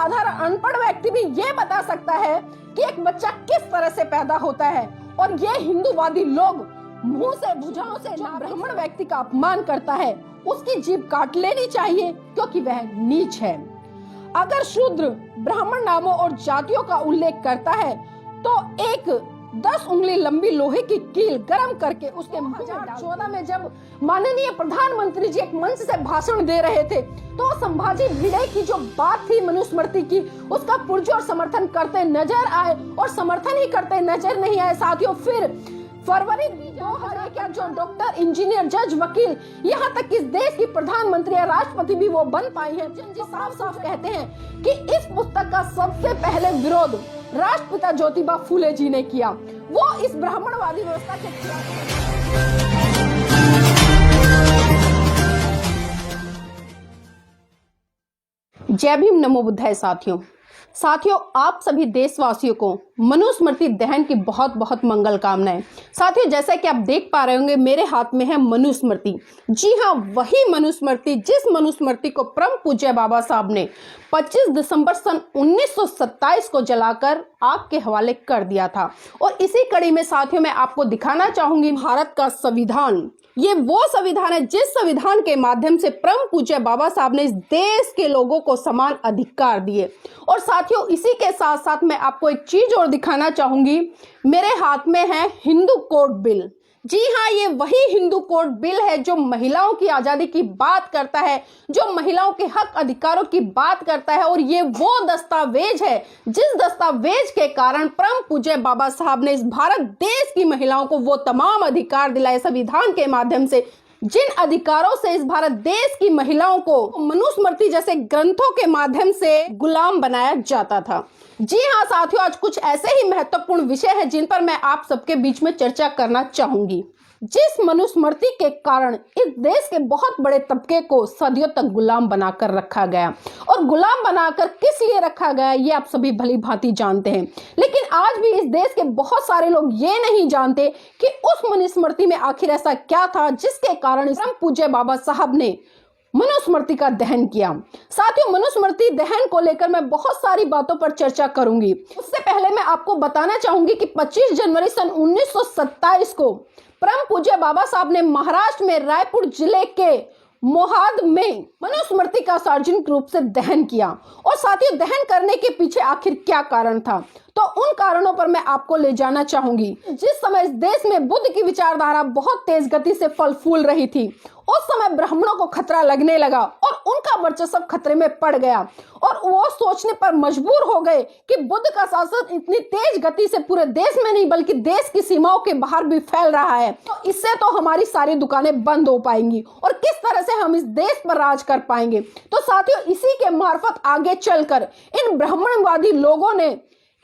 साधारण अनपढ़ व्यक्ति भी ये बता सकता है कि एक बच्चा किस तरह से पैदा होता है। और ये हिंदूवादी लोग मुंह से भुजाओं से ब्राह्मण व्यक्ति का अपमान करता है, उसकी जीभ काट लेनी चाहिए क्योंकि वह नीच है। अगर शूद्र ब्राह्मण नामों और जातियों का उल्लेख करता है तो एक 10 उंगली लंबी लोहे की कील गरम करके उसके 2014 में जब माननीय प्रधानमंत्री जी एक मंच से भाषण दे रहे थे तो संभाजी भिड़े की जो बात थी मनुस्मृति की, उसका पुरजोर समर्थन करते नजर आए और समर्थन ही करते नजर नहीं आए साथियों। फिर फरवरी 2000 का जो डॉक्टर, इंजीनियर, जज, वकील, यहाँ तक इस देश की प्रधानमंत्री या राष्ट्रपति भी वो बन पाई हैं, जो साफ साफ कहते हैं कि इस पुस्तक का सबसे पहले विरोध राष्ट्रपिता ज्योतिबा फूले जी ने किया। वो इस ब्राह्मणवादी व्यवस्था के खिलाफ। जय भीम, नमो बुद्धाय। साथियों आप सभी देशवासियों को मनुस्मृति दहन की बहुत बहुत मंगल कामनाएं। साथियों जैसा कि आप देख पा रहे होंगे मेरे हाथ में है मनुस्मृति। जी हाँ, वही मनुस्मृति जिस मनुस्मृति को परम पूज्य बाबा साहब ने 25 दिसंबर सन 1927 को जलाकर आग के हवाले कर दिया था। और इसी कड़ी में साथियों मैं आपको दिखाना चाहूंगी भारत का संविधान। ये वो संविधान है जिस संविधान के माध्यम से परम पूज्य बाबा साहब ने इस देश के लोगों को समान अधिकार दिए। और साथियों इसी के साथ साथ मैं आपको एक चीज और दिखाना चाहूंगी। मेरे हाथ में है हिंदू कोड बिल। जी हाँ, ये वही हिंदू कोड बिल है जो महिलाओं की आजादी की बात करता है, जो महिलाओं के हक अधिकारों की बात करता है। और ये वो दस्तावेज है जिस दस्तावेज के कारण परम पूज्य बाबा साहब ने इस भारत देश की महिलाओं को वो तमाम अधिकार दिलाए संविधान के माध्यम से, जिन अधिकारों से इस भारत देश की महिलाओं को मनुस्मृति जैसे ग्रंथों के माध्यम से गुलाम बनाया जाता था। जी हाँ साथियों, आज कुछ ऐसे ही महत्वपूर्ण विषय हैं जिन पर मैं आप सबके बीच में चर्चा करना चाहूंगी। जिस मनुस्मृति के कारण इस देश के बहुत बड़े तबके को सदियों तक गुलाम बनाकर रखा गया। और गुलाम बनाकर किस लिए रखा गया ये आप सभी भली भांति जानते हैं। लेकिन आज भी इस देश के बहुत सारे लोग ये नहीं जानते कि उस मनुस्मृति में आखिर ऐसा क्या था जिसके कारण परम पूज्य बाबा साहब ने मनुस्मृति का दहन किया। साथियों मनुस्मृति दहन को लेकर मैं बहुत सारी बातों पर चर्चा करूंगी। उससे पहले मैं आपको बताना चाहूंगी कि 25 जनवरी सन 1927 को परम पूज्य बाबा साहब ने महाराष्ट्र में रायपुर जिले के मोहाद में मनुस्मृति का सार्वजनिक रूप से दहन किया। और साथियों दहन करने के पीछे आखिर क्या कारण था, तो उन कारणों पर मैं आपको ले जाना चाहूंगी। जिस समय इस देश में बुद्ध की विचारधारा बहुत तेज गति से फल फूल रही थी, उस समय ब्राह्मणों को खतरा लगने लगा और उनका वर्चस्व खतरे में पड़ गया। और वो सोचने पर मजबूर हो गए कि बुद्ध का शासन इतनी तेज गति से पूरे देश में नहीं बल्कि देश की सीमाओं के बाहर भी फैल रहा है, तो इससे तो हमारी सारी दुकानें बंद हो पाएंगी और किस तरह से हम इस देश पर राज कर पाएंगे। तो साथियों इसी के मार्फत आगे चलकर इन ब्राह्मणवादी लोगों ने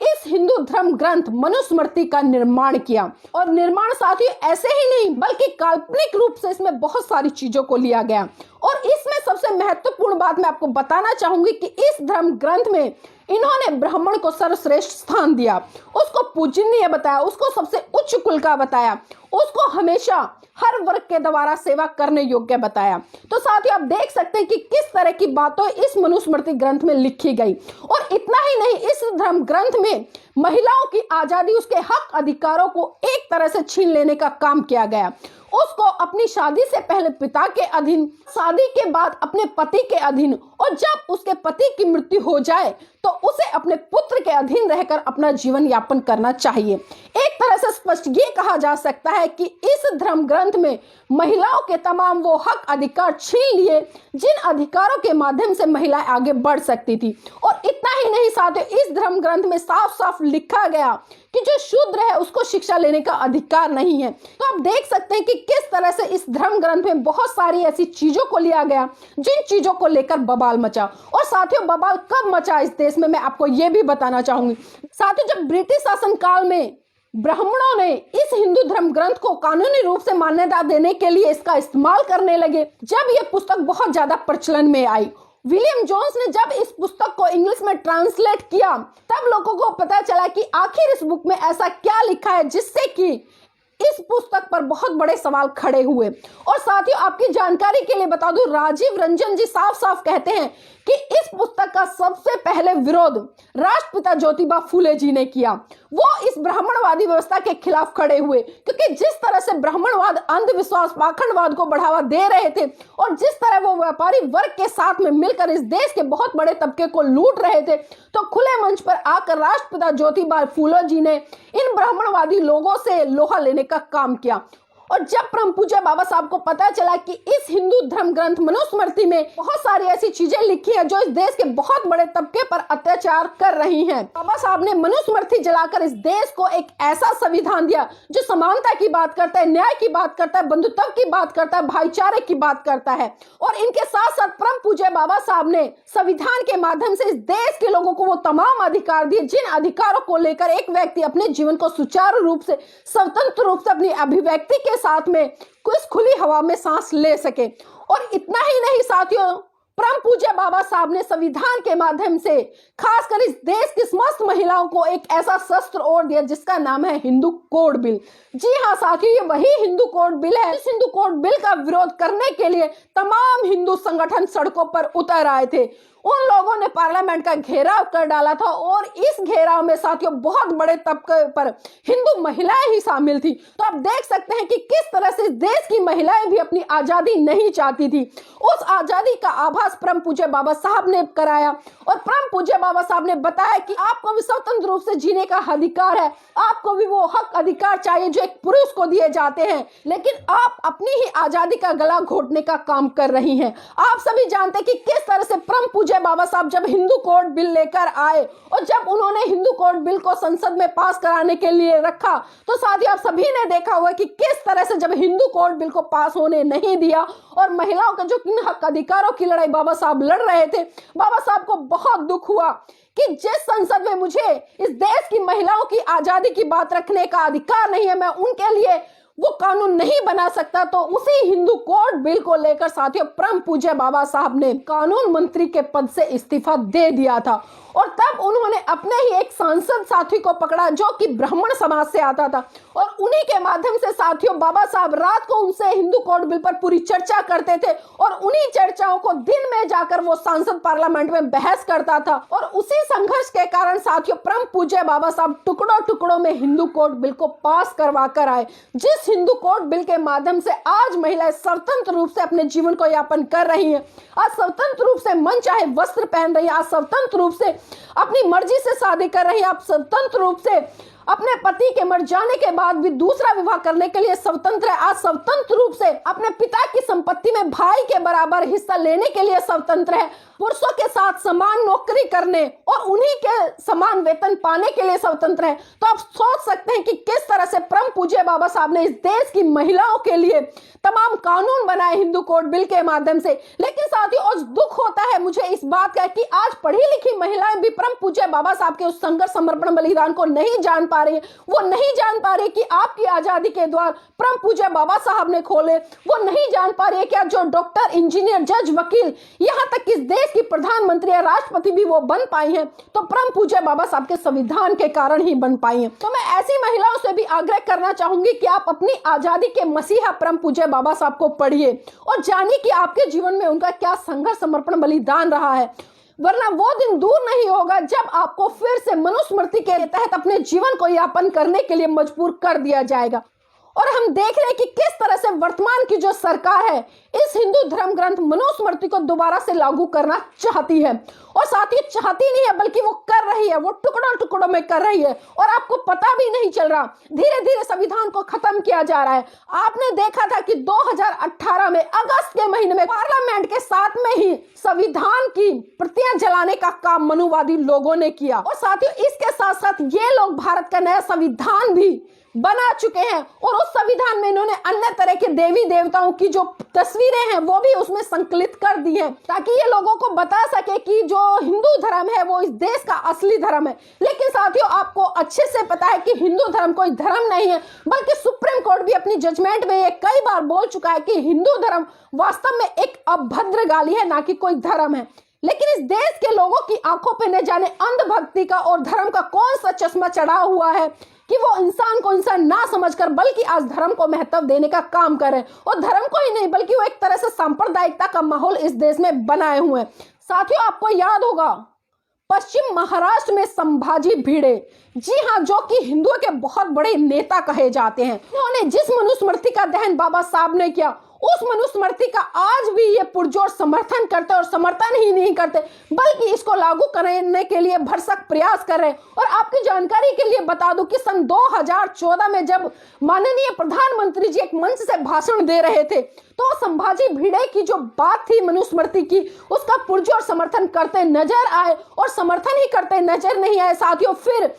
इस हिंदू धर्म ग्रंथ मनुस्मृति का निर्माण किया। और निर्माण साथियों ऐसे ही नहीं बल्कि काल्पनिक रूप से इसमें बहुत सारी चीजों को लिया गया। और इसमें सबसे महत्वपूर्ण बात मैं आपको बताना चाहूंगी कि इस धर्म ग्रंथ में इन्होंने ब्राह्मण को सर्वश्रेष्ठ स्थान दिया, उसको पूजनीय बताया, उसको सबसे उच्च कुल का बताया, उसको हमेशा हर वर्ग के द्वारा सेवा करने योग्य बताया। तो साथियों आप देख सकते हैं कि किस तरह की बातें इस मनुस्मृति ग्रंथ में लिखी गई। और इतना ही नहीं, इस धर्म ग्रंथ में महिलाओं की आजादी, उसके हक अधिकारों को एक तरह से छीन लेने का काम किया गया। उसको अपनी शादी से पहले पिता के अधीन, शादी के बाद अपने पति के अधीन, और जब उसके पति की मृत्यु हो जाए तो उसे अपने पुत्र के अधीन रहकर अपना जीवन यापन करना चाहिए। एक तरह से स्पष्ट ये कहा जा सकता है कि इस धर्म ग्रंथ में महिलाओं के तमाम वो हक अधिकार छीन लिए जिन अधिकारों के माध्यम से महिलाएं आगे बढ़ सकती थी। और इतना ही नहीं साथियों, इस धर्म ग्रंथ में साफ साफ लिखा गया कि जो शूद्र है उसको शिक्षा लेने का अधिकार नहीं है। तो आप देख सकते हैं कि किस तरह से इस धर्म ग्रंथ में बहुत सारी ऐसी चीजों को लिया गया जिन चीजों को लेकर बवाल मचा। और साथियों बवाल कब मचा इस देश में मैं आपको ये भी बताना चाहूंगी। साथियों जब ब्रिटिश शासन काल में ब्राह्मणों ने इस हिंदू धर्म ग्रंथ को कानूनी रूप से मान्यता देने के लिए इसका इस्तेमाल करने लगे, जब यह पुस्तक बहुत ज्यादा प्रचलन में आई, विलियम जोन्स ने जब इस पुस्तक को इंग्लिश में ट्रांसलेट किया, तब लोगों को पता चला कि आखिर इस बुक में ऐसा क्या लिखा है जिससे कि इस पुस्तक पर बहुत बड़े सवाल खड़े हुए। और साथियों, आपकी जानकारी के लिए बता दूं, राजीव रंजन जी साफ साफ कहते हैं कि इस पुस्तक का सबसे पहले विरोध राष्ट्रपिता ज्योतिबा फूले जी ने किया। वो इस ब्राह्मणवादी व्यवस्था के खिलाफ खड़े हुए, क्योंकि जिस तरह से ब्राह्मणवाद, अंधविश्वास, पाखंडवाद को बढ़ावा दे रहे थे और जिस तरह वो व्यापारी वर्ग के साथ में मिलकर इस देश के बहुत बड़े तबके को लूट रहे थे, तो खुले मंच पर आकर राष्ट्रपिता ज्योतिबा फूले जी ने इन ब्राह्मणवादी लोगों से लोहा लेने का काम किया। और जब परम पूज्य बाबा साहब को पता चला कि इस हिंदू धर्म ग्रंथ मनुस्मृति में बहुत सारी ऐसी चीजें लिखी हैं जो इस देश के बहुत बड़े तबके पर अत्याचार कर रही हैं, बाबा साहब ने मनुस्मृति जलाकर इस देश को एक ऐसा संविधान दिया जो समानता की बात करता है, न्याय की बात करता है, बंधुत्व की बात करता है, भाईचारे की बात करता है। और इनके साथ साथ परम पूज्य बाबा साहब ने संविधान के माध्यम से इस देश के लोगों को वो तमाम अधिकार दिए जिन अधिकारों को लेकर एक व्यक्ति अपने जीवन को सुचारू रूप से, स्वतंत्र रूप से अपनी अभिव्यक्ति के साथ में कुछ खुली हवा में सांस ले सके। और इतना ही नहीं साथियों, परम पूज्य बाबा साहब ने संविधान के माध्यम से खासकर इस देश की समस्त महिलाओं को एक ऐसा शस्त्र और दिया जिसका नाम है हिंदू कोड बिल। जी हाँ साथियों, ये वही हिंदू कोड बिल है। इस हिंदू कोड बिल का विरोध करने के लिए तमाम हिंदू संगठन सड़कों पर उतर आए थे। उन लोगों ने पार्लियामेंट का घेराव कर डाला था और इस घेराव में साथियों बहुत बड़े तबके पर हिंदू महिलाएं ही शामिल थी। तो आप देख सकते हैं कि किस तरह से देश की महिलाएं भी अपनी आजादी नहीं चाहती थी। उस आजादी का आभास परम पूज्य बाबा साहब ने कराया और परम पूज्य बाबा साहब ने बताया कि आपको भी स्वतंत्र रूप से जीने का अधिकार है, आपको भी वो हक अधिकार चाहिए जो एक पुरुष को दिए जाते हैं, लेकिन आप अपनी ही आजादी का गला घोटने का काम कर रही हैं। आप सभी जानते हैं कि किस तरह से परम पूज्य बाबा साहब जब हिंदू कोड बिल लेकर आए और जब उन्होंने हिंदू कोड बिल को संसद में पास कराने के लिए रखा, तो साथियों आप सभी ने देखा हुआ कि किस तरह से जब हिंदू कोड बिल को पास होने नहीं दिया और महिलाओं के जो हक अधिकारों की लड़ाई बाबा साहब लड़ रहे थे, बाबा साहब को बहुत दुख हुआ कि जिस संसद में मुझे इस देश की महिलाओं की आजादी की बात रखने का अधिकार नहीं है, मैं उनके लिए वो कानून नहीं बना सकता। तो उसी हिंदू कोड बिल को लेकर साथियों परम पूज्य बाबा साहब ने कानून मंत्री के पद से इस्तीफा दे दिया था और तब उन्होंने अपने ही एक सांसद साथी को पकड़ा जो कि ब्राह्मण समाज से आता था और उन्हीं के माध्यम से साथियों बाबा साहब रात को उनसे हिंदू कोड बिल पर पूरी चर्चा करते थे और उन्हीं चर्चाओं को दिन में जाकर वो सांसद पार्लियामेंट में बहस करता था। और उसी संघर्ष के कारण साथियों परम पूज्य बाबा साहब टुकड़ों टुकड़ों में हिंदू कोड बिल को पास करवा कर आए, जिस हिंदू कोड बिल के माध्यम से आज महिलाएं स्वतंत्र रूप से अपने जीवन को यापन कर रही हैं, आज स्वतंत्र रूप से मन चाहे वस्त्र पहन रही है, आज स्वतंत्र रूप से अपनी मर्जी से शादी कर रही है, आप स्वतंत्र रूप से अपने पति के मर जाने के बाद भी दूसरा विवाह करने के लिए स्वतंत्र है, आज स्वतंत्र रूप से अपने पिता की संपत्ति में भाई के बराबर हिस्सा लेने के लिए स्वतंत्र है, पुरुषों के साथ समान नौकरी करने और उन्हीं के समान वेतन पाने के लिए स्वतंत्र है। तो आप सोच सकते हैं कि किस तरह से परम पूज्य बाबा साहब ने इस देश की महिलाओं के लिए तमाम कानून बनाए हिंदू कोड बिल के माध्यम से। लेकिन साथियों आज दुख होता है मुझे इस बात का कि आज पढ़ी लिखी महिलाएं भी परम पूज्य बाबा साहब के उस संघर्ष समर्पण बलिदान को नहीं जान पा रही है। वो नहीं जान पा रही कि आपकी आजादी के द्वार परम पूज्य बाबा साहब ने खोले। वो नहीं जान पा रही है कि आज जो डॉक्टर, इंजीनियर, जज, वकील, यहाँ तक इस देश की प्रधानमंत्री या राष्ट्रपति भी वो बन पाई हैं तो परम पूज्य बाबा साहब के संविधान के कारण ही बन पाई हैं। तो मैं ऐसी महिलाओं से भी आग्रह करना चाहूंगी कि आप अपनी आजादी के मसीहा परम पूज्य बाबा साहब को पढ़िए और जानिए कि आपके जीवन में उनका क्या संघर्ष, समर्पण, बलिदान रहा है, वरना वो दिन दूर नहीं होगा जब आपको फिर से मनुस्मृति के तहत अपने जीवन को यापन करने के लिए मजबूर कर दिया जाएगा। और हम देख रहे हैं कि किस तरह से वर्तमान की जो सरकार है इस हिंदू धर्म ग्रंथ मनुस्मृति को दोबारा से लागू करना चाहती है और साथ ही चाहती नहीं है बल्कि वो कर रही है, वो टुकड़ों टुकड़ों में कर रही है और आपको पता भी नहीं चल रहा। धीरे धीरे संविधान को खत्म किया जा रहा है। आपने देखा था कि 2018 में अगस्त के महीने में पार्लियामेंट के साथ में ही संविधान की प्रतियां जलाने का काम मनुवादी लोगों ने किया और साथियों इसके साथ साथ ये लोग भारत का नया संविधान भी बना चुके हैं और उस संविधान में इन्होंने अन्य तरह के देवी देवताओं की जो तस्वीरें हैं वो भी उसमें संकलित कर दी हैं ताकि ये लोगों को बता सके कि जो हिंदू धर्म है वो इस देश का असली धर्म है। लेकिन साथियों आपको अच्छे से पता है कि हिंदू धर्म कोई धर्म नहीं है, बल्कि सुप्रीम कोर्ट भी अपनी जजमेंट में ये कई बार बोल चुका है कि हिंदू धर्म वास्तव में एक अभद्र गाली है, ना कि कोई धर्म है। लेकिन इस देश के लोगों की आंखों पे न जाने अंधभक्ति का और धर्म का कौन सा चश्मा चढ़ा हुआ है कि वो इंसान को इंसान ना समझकर बल्कि आज धर्म को महत्व देने का काम कर रहे हैं। और धर्म को ही नहीं बल्कि वो एक तरह से सांप्रदायिकता का माहौल इस देश में बनाए हुए हैं। साथियों, आपको याद होगा पश्चिम महाराष्ट्र में संभाजी भिड़े, जी हाँ, जो कि हिंदुओं के बहुत बड़े नेता कहे जाते हैं, उन्होंने जिस मनुस्मृति का दहन बाबा साहब ने किया उस मनुस्मृति का आज भी ये पुरजोर समर्थन करते और समर्थन ही नहीं करते बल्कि इसको लागू करने के लिए भरसक प्रयास कर रहे हैं। और आपकी जानकारी के लिए बता दूं कि सन 2014 में जब माननीय प्रधानमंत्री जी एक मंच से भाषण दे रहे थे तो संभाजी भिड़े की जो बात थी मनुस्मृति की उसका पुरजोर समर्थन करते नजर आए और समर्थन ही करते नजर नहीं आए। साथियों, फिर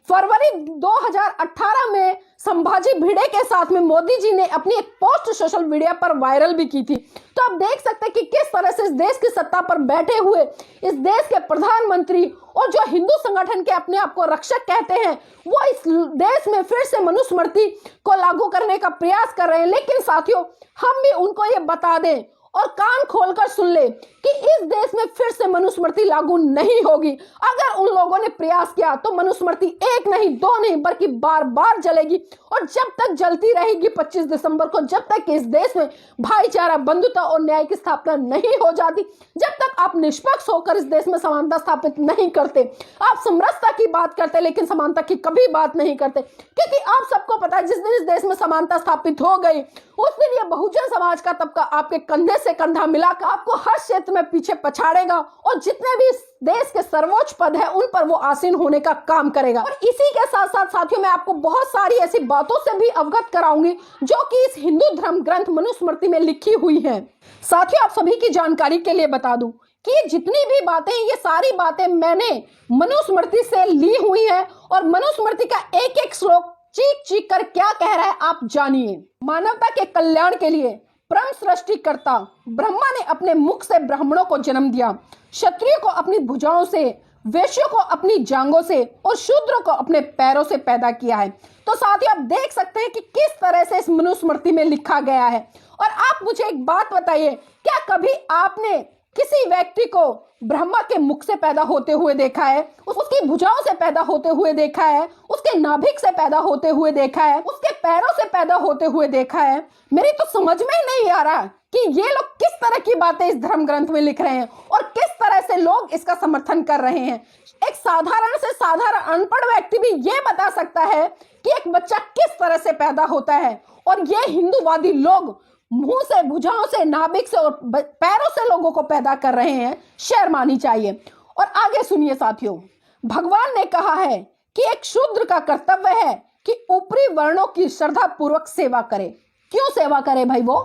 फरवरी 2018 में संभाजी भिड़े के साथ में मोदी जी ने अपनी एक पोस्ट सोशल मीडिया पर वायरल भी की थी। तो आप देख सकते हैं कि किस तरह से इस देश की सत्ता पर बैठे हुए इस देश के प्रधानमंत्री और जो हिंदू संगठन के अपने आप को रक्षक कहते हैं वो इस देश में फिर से मनुस्मृति को लागू करने का प्रयास कर रहे हैं। लेकिन साथियों, हम भी उनको ये बता दें और कान खोलकर सुन ले कि इस देश में फिर से मनुस्मृति लागू नहीं होगी। अगर उन लोगों ने प्रयास किया तो मनुस्मृति एक नहीं दो नहीं बल्कि बार बार जलेगी और जब तक जलती रहेगी 25 दिसंबर को, जब तक इस देश में भाईचारा, बंधुता और न्याय की स्थापना नहीं हो जाती, जब तक आप निष्पक्ष होकर इस देश में समानता स्थापित नहीं करते। आप समरसता की बात करते लेकिन समानता की कभी बात नहीं करते, क्योंकि आप सबको पता है जिस दिन इस देश में समानता स्थापित हो गई उस दिन ये बहुजन समाज का तबका आपके कंधे से कंधा मिलाकर आपको हर क्षेत्र में पीछे पछाड़ेगा और जितने भी इस देश के सर्वोच्च पद है उन पर वो आसीन होने का काम करेगा। और इसी के साथ साथ साथियों, मैं आपको बहुत सारी ऐसी बातों से भी अवगत कराऊंगी जो कि इस हिंदू धर्म ग्रंथ मनुस्मृति में लिखी हुई है। साथियों, आप सभी की जानकारी के लिए बता दूं कि ये जितनी भी बातें, ये सारी बातें मैंने मनुस्मृति से ली हुई है और मनुस्मृति का एक एक श्लोक चीख चीख कर क्या कह रहा है आप जानिए। मानवता के कल्याण के लिए परम सृष्टिकर्ता ब्रह्मा ने अपने मुख से ब्राह्मणों को जन्म दिया, क्षत्रियों को अपनी भुजाओं से, वैश्यों को अपनी जांघों से और शूद्रों को अपने पैरों से पैदा किया है। तो साथियों, आप देख सकते हैं कि किस तरह से इस मनुस्मृति में लिखा गया है। और आप मुझे एक बात बताइए, क्या कभी आपने किसी व्यक्ति को ब्रह्मा के मुख से पैदा होते हुए देखा है, उसकी भुजाओं से पैदा होते हुए देखा है, उसके नाभिक से पैदा होते हुए देखा है, उसके पैरों से पैदा होते हुए देखा है? मेरी तो समझ में ही नहीं आ रहा कि ये लोग किस तरह की बातें इस धर्म ग्रंथ में लिख रहे हैं और किस तरह से लोग इसका समर्थन कर रहे हैं। एक साधारण से साधारण अनपढ़ व्यक्ति भी ये बता सकता है कि एक बच्चा किस तरह से पैदा होता है, और ये हिंदूवादी लोग मुंह से, भुजाओं से, नाभिक से और पैरों से लोगों को पैदा कर रहे हैं। शर्म आनी चाहिए। और आगे सुनिए साथियों, भगवान ने कहा है कि एक शूद्र का कर्तव्य है कि ऊपरी वर्णों की श्रद्धा पूर्वक सेवा करे। क्यों सेवा करे भाई? वो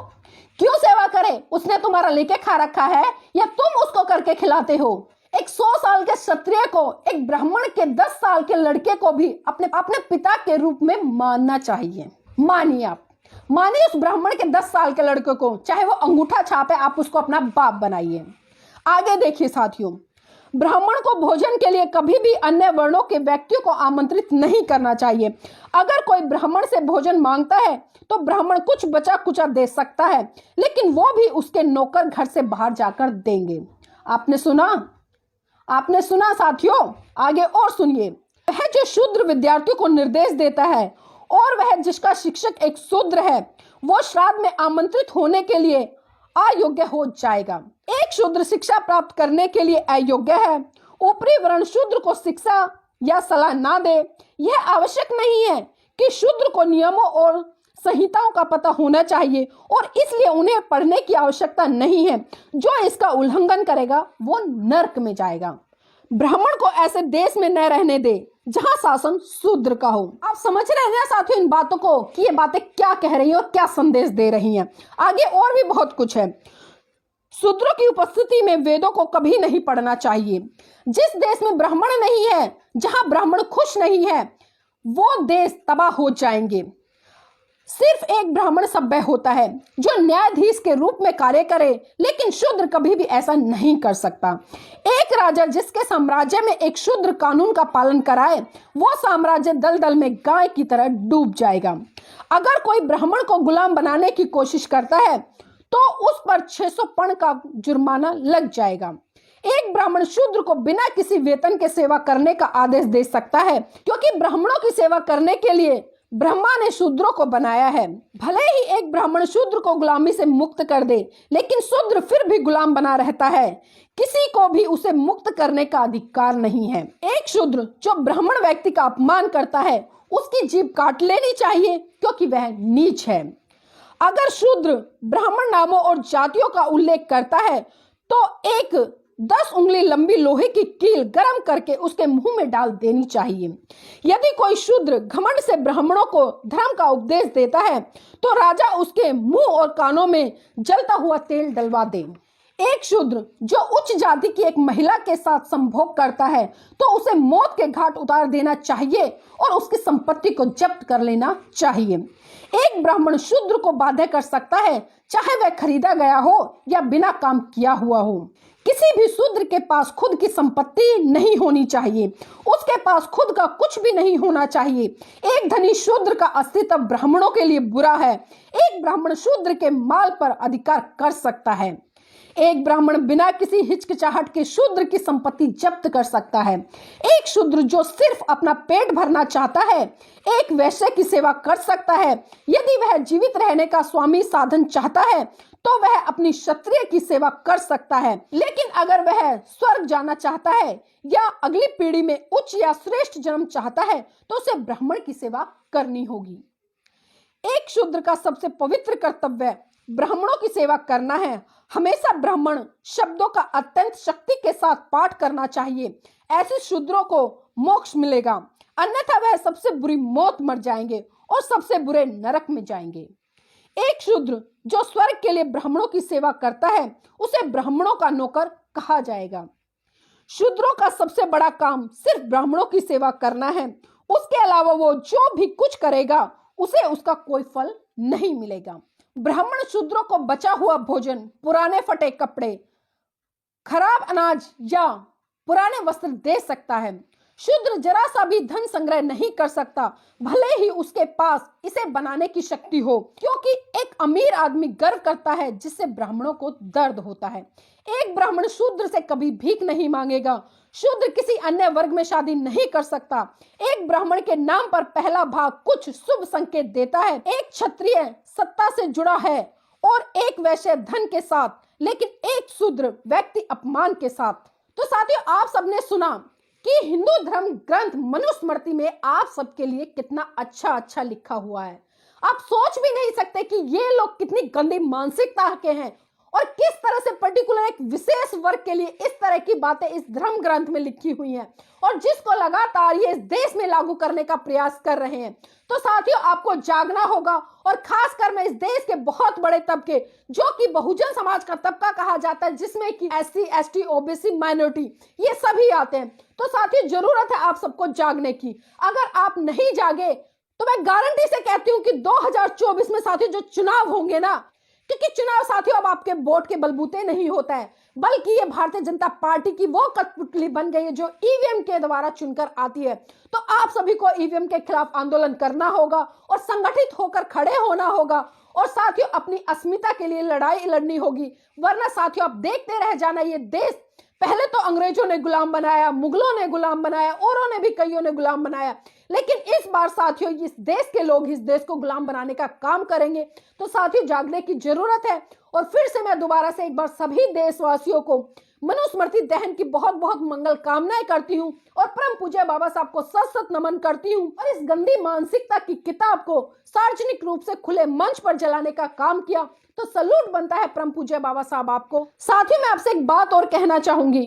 क्यों सेवा करे? उसने तुम्हारा लेके खा रखा है या तुम उसको करके खिलाते हो? एक 100 साल के क्षत्रिय को, एक ब्राह्मण के 10 साल के लड़के को भी अपने पिता के रूप में मानना चाहिए। मानिए उस ब्राह्मण के 10 साल के लड़के को, चाहे वो अंगूठा छापे, आप उसको अपना बाप बनाइए। आगे देखिए साथियों, ब्राह्मण को भोजन के लिए कभी भी अन्य वर्णों के व्यक्तियों को आमंत्रित नहीं करना चाहिए। अगर कोई ब्राह्मण से भोजन मांगता है तो ब्राह्मण कुछ बचा कुचा दे सकता है, लेकिन वो भी उसके नौकर घर से बाहर जाकर देंगे। आपने सुना साथियों? आगे और सुनिए। वह जो शूद्र विद्यार्थियों को निर्देश देता है और वह जिसका शिक्षक एक शूद्र है, वो श्राद्ध में आमंत्रित होने के लिए अयोग्य हो जाएगा। एक शूद्र शिक्षा प्राप्त करने के लिए अयोग्य है। ऊपरी वर्ण शूद्र को शिक्षा या सलाह ना दे। यह आवश्यक नहीं है कि शूद्र को नियमों और संहिताओं का पता होना चाहिए और इसलिए उन्हें पढ़ने की आवश्यकता नहीं है। जो इसका उल्लंघन करेगा वो नरक में जाएगा। ब्राह्मण को ऐसे देश में न रहने दे जहां शासन शूद्र का हो। आप समझ रहे हैं साथियों इन बातों को कि ये बातें क्या कह रही हैं और क्या संदेश दे रही हैं। आगे और भी बहुत कुछ है। शूद्रों की उपस्थिति में वेदों को कभी नहीं पढ़ना चाहिए। जिस देश में ब्राह्मण नहीं है, जहां ब्राह्मण खुश नहीं है, वो देश तबाह हो जाएंगे। सिर्फ एक ब्राह्मण सभ्य होता है जो न्यायाधीश के रूप में कार्य करे, लेकिन शूद्र कभी भी ऐसा नहीं कर सकता। एक राजा जिसके साम्राज्य में एक शूद्र कानून का पालन कराए, वो साम्राज्य दलदल में गाय की तरह डूब जाएगा। अगर कोई ब्राह्मण को गुलाम बनाने की कोशिश करता है तो उस पर 600 पण का जुर्माना लग जाएगा। एक ब्राह्मण शूद्र को बिना किसी वेतन के सेवा करने का आदेश दे सकता है, क्योंकि ब्राह्मणों की सेवा करने के लिए ब्रह्मा ने शूद्रों को बनाया है। भले ही एक ब्राह्मण शूद्र को गुलामी से मुक्त कर दे, लेकिन शूद्र फिर भी गुलाम बना रहता है। किसी को भी उसे मुक्त करने का अधिकार नहीं है। एक शूद्र जो ब्राह्मण व्यक्ति का अपमान करता है, उसकी जीभ काट लेनी चाहिए, क्योंकि वह नीच है। अगर शूद्र ब्राह्मण नामों और जातियों का उल्लेख करता है, तो एक 10 उंगली लंबी लोहे की कील गर्म करके उसके मुंह में डाल देनी चाहिए। यदि कोई शूद्र घमंड से ब्राह्मणों को धर्म का उपदेश देता है, तो राजा उसके मुंह और कानों में जलता हुआ तेल डलवा दे। एक शूद्र जो उच्च जाति की एक महिला के साथ संभोग करता है, तो उसे मौत के घाट उतार देना चाहिए और उसकी संपत्ति को जब्त कर लेना चाहिए। एक ब्राह्मण शूद्र को बाध्य कर सकता है, चाहे वह खरीदा गया हो या बिना काम किया हुआ हो। किसी भी शूद्र के पास खुद की संपत्ति नहीं होनी चाहिए, उसके पास खुद का कुछ भी नहीं होना चाहिए। एक धनी शूद्र का अस्तित्व ब्राह्मणों के लिए बुरा है। एक ब्राह्मण शूद्र के माल पर अधिकार कर सकता है। एक ब्राह्मण बिना किसी हिचकिचाहट के शूद्र की संपत्ति जब्त कर सकता है। एक शूद्र जो सिर्फ अपना पेट भरना चाहता है, एक वैश्य की सेवा कर सकता है। यदि वह जीवित रहने का स्वामी साधन चाहता है, तो वह अपनी क्षत्रिय की सेवा कर सकता है। लेकिन अगर वह स्वर्ग जाना चाहता है या अगली पीढ़ी में उच्च या श्रेष्ठ जन्म चाहता है, तो उसे ब्राह्मण की सेवा करनी होगी। एक शूद्र का सबसे पवित्र कर्तव्य ब्राह्मणों की सेवा करना है। हमेशा ब्राह्मण शब्दों का अत्यंत शक्ति के साथ पाठ करना चाहिए। ऐसे शूद्रों को मोक्ष मिलेगा, अन्यथा वह सबसे बुरी मौत मर जाएंगे और सबसे बुरे नरक में जाएंगे। एक शूद्र जो स्वर्ग के लिए ब्राह्मणों की सेवा करता है, उसे ब्राह्मणों का नौकर कहा जाएगा। शूद्रों का सबसे बड़ा काम सिर्फ ब्राह्मणों की सेवा करना है। उसके अलावा वो जो भी कुछ करेगा, उसे उसका कोई फल नहीं मिलेगा। ब्राह्मण शूद्रों को बचा हुआ भोजन, पुराने फटे कपड़े, खराब अनाज या पुराने वस्त्र दे सकता है। शूद्र जरा सा भी धन संग्रह नहीं कर सकता, भले ही उसके पास इसे बनाने की शक्ति हो, क्योंकि एक अमीर आदमी गर्व करता है जिससे ब्राह्मणों को दर्द होता है। एक ब्राह्मण शूद्र से कभी भीख नहीं मांगेगा। शूद्र किसी अन्य वर्ग में शादी नहीं कर सकता। एक ब्राह्मण के नाम पर पहला भाग कुछ शुभ संकेत देता है। एक क्षत्रिय सत्ता से जुड़ा है और एक वैश्य धन के साथ, लेकिन एक शूद्र व्यक्ति अपमान के साथ। तो साथियों, आप सबने सुना कि हिंदू धर्म ग्रंथ मनुस्मृति में आप सबके लिए कितना अच्छा लिखा हुआ है। आप सोच भी नहीं सकते कि ये लोग कितनी गंदी मानसिकता के हैं और किस तरह से पर्टिकुलर एक विशेष वर्ग के लिए इस तरह की बातें इस धर्म ग्रंथ में लिखी हुई हैं, और जिसको लगातार ये इस देश में लागू करने का प्रयास कर रहे हैं। तो साथियों, आपको जागना होगा, और खासकर मैं इस देश के बहुत बड़े तबके, जो कि बहुजन समाज का तबका कहा जाता है, जिसमें कि SC, ST, OBC, माइनॉरिटी, ये सभी आते हैं। तो साथियों, जरूरत है आप सबको जागने की। अगर आप नहीं जागे तो मैं गारंटी से कहती हूँ कि 2024 में साथियों जो चुनाव होंगे ना, क्योंकि चुनाव साथियों अब आपके वोट के बलबूते नहीं होता है, बल्कि ये भारतीय जनता पार्टी की वो कठपुतली बन गई है जो EVM के द्वारा चुनकर आती है। तो आप सभी को EVM के खिलाफ आंदोलन करना होगा और संगठित होकर खड़े होना होगा, और साथियों अपनी अस्मिता के लिए लड़ाई लड़नी होगी। वरना साथियों आप देखते रह जाना, ये देश पहले तो अंग्रेजों ने गुलाम बनाया, मुगलों ने गुलाम बनाया, औरों ने भी कईयों ने गुलाम बनाया, लेकिन इस बार साथियों इस देश के लोग इस देश को गुलाम बनाने का काम करेंगे। तो साथियों जागने की जरूरत है। और फिर से मैं दोबारा से एक बार सभी देशवासियों को मनुस्मृति दहन की बहुत बहुत मंगल कामनाएं करती हूँ, और परम पूज्य बाबा साहब को सत नमन करती हूँ। और इस गंदी मानसिकता की किताब को सार्वजनिक रूप से खुले मंच पर जलाने का काम किया, तो सलूट बनता है परम पूज्य बाबा साहब आपको। साथ ही मैं आपसे एक बात और कहना चाहूंगी,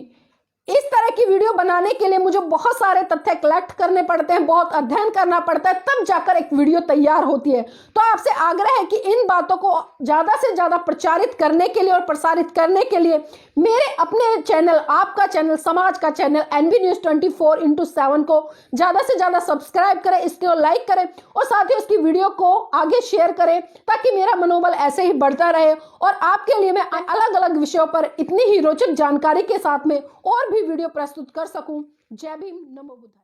इस तरह की वीडियो बनाने के लिए मुझे बहुत सारे तथ्य कलेक्ट करने पड़ते हैं, बहुत अध्ययन करना पड़ता है, तब जाकर एक वीडियो तैयार होती है। तो आपसे आग्रह है कि इन बातों को ज्यादा से ज्यादा प्रचारित करने के लिए और प्रसारित करने के लिए मेरे अपने चैनल, आपका चैनल, समाज का चैनल NV News 24/7 को ज्यादा से ज्यादा सब्सक्राइब करें, इसको लाइक करें, और साथ ही उसकी वीडियो को आगे शेयर करें, ताकि मेरा मनोबल ऐसे ही बढ़ता रहे और आपके लिए मैं अलग अलग विषयों पर इतनी ही रोचक जानकारी के साथ में और भी वीडियो प्रस्तुत कर सकूं। जय भीम, नमो बुद्धाय।